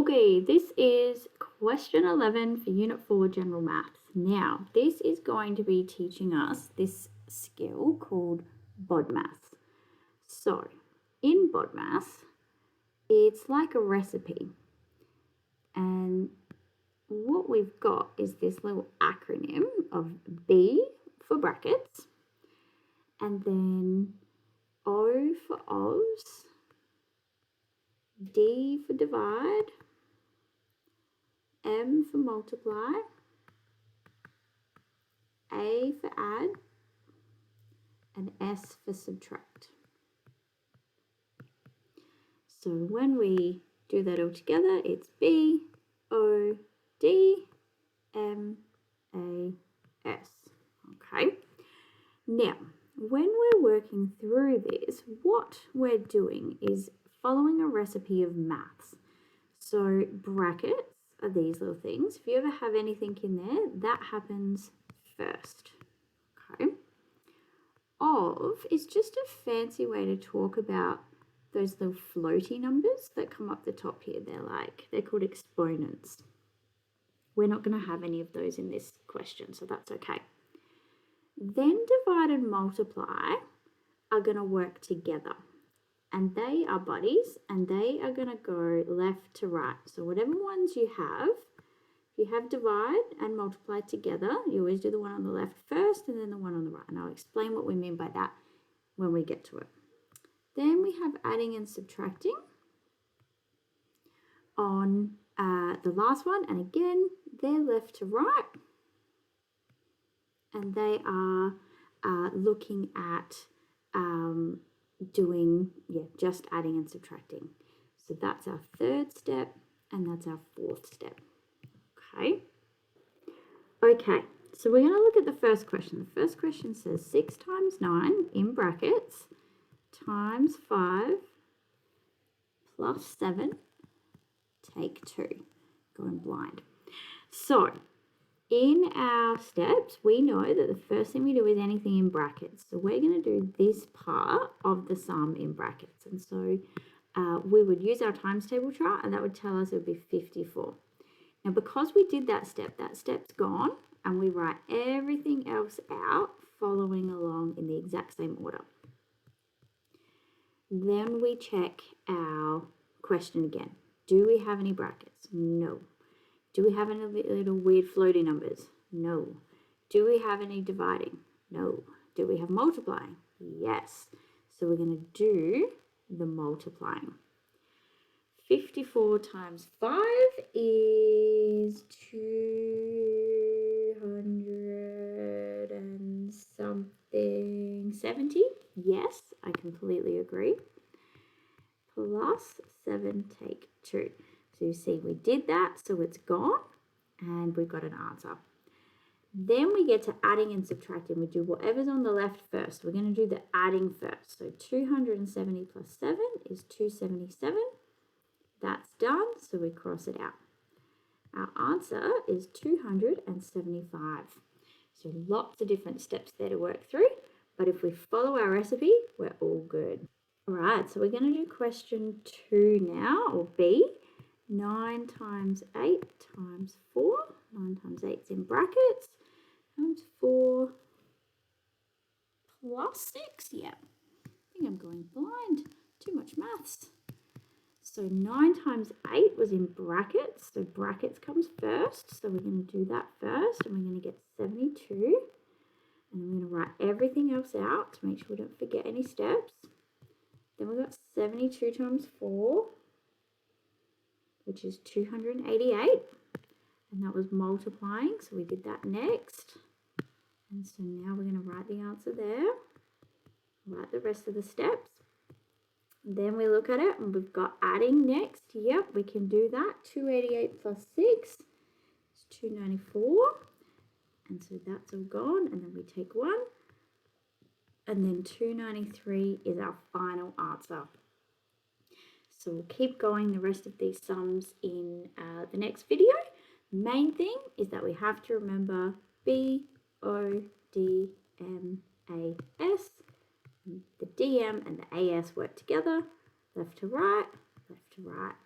Okay, this is question 11 for Unit 4 General Maths. Now, this is going to be teaching us this skill called BODMAS. So, in BODMAS, it's like a recipe. And what we've got is this little acronym of B for brackets, and then O for O's, D for divide, M for multiply, A for add, and S for subtract. So when we do that all together, it's B, O, D, M, A, S. Okay. Now, when we're working through this, what we're doing is following a recipe of maths. So brackets are these little things. If you ever have anything in there, that happens first. Okay. Of is just a fancy way to talk about those little floaty numbers that come up the top here. They're called exponents. We're not going to have any of those in this question, so that's okay. Then divide and multiply are going to work together, and they are buddies, and they are going to go left to right. So whatever ones you have, if you have divide and multiply together, you always do the one on the left first and then the one on the right, and I'll explain what we mean by that when we get to it. Then we have adding and subtracting on the last one, and again, they're left to right, and they are looking at doing, just adding and subtracting. So that's our third step, and that's our fourth step. Okay, so we're going to look at the first question. The first question says 6 times 9 in brackets times 5 plus 7, take 2. Going blind. So in our steps, we know that the first thing we do is anything in brackets. So we're going to do this part of the sum in brackets. And so we would use our times table chart, and that would tell us it would be 54. Now, because we did that step's gone, and we write everything else out following along in the exact same order. Then we check our question again. Do we have any brackets? No. Do we have any little weird floating numbers? No. Do we have any dividing? No. Do we have multiplying? Yes. So we're going to do the multiplying. 54 times 5 is 200 and something 70. Yes, I completely agree. Plus 7, take 2. So you see we did that, so it's gone, and we've got an answer. Then we get to adding and subtracting. We do whatever's on the left first. We're going to do the adding first. So 270 plus 7 is 277. That's done, so we cross it out. Our answer is 275. So lots of different steps there to work through, but if we follow our recipe, we're all good. All right, so we're going to do question 2 now, or B. 9 times 8 times 4. 9 times 8 is in brackets. Times 4 plus 6. Yeah, I think I'm going blind. Too much maths. So 9 times 8 was in brackets. So brackets comes first. So we're going to do that first. And we're going to get 72. And I'm going to write everything else out to make sure we don't forget any steps. Then we've got 72 times 4, which is 288. And that was multiplying. So we did that next. And so now we're going to write the answer there. Write the rest of the steps. Then we look at it, and we've got adding next. Yep, we can do that. 288 plus 6 is 294. And so that's all gone. And then we take 1. And then 293 is our final answer. So we'll keep going the rest of these sums in the next video. Main thing is that we have to remember B, O, D, M, A, S. The DM and the AS work together, left to right, left to right.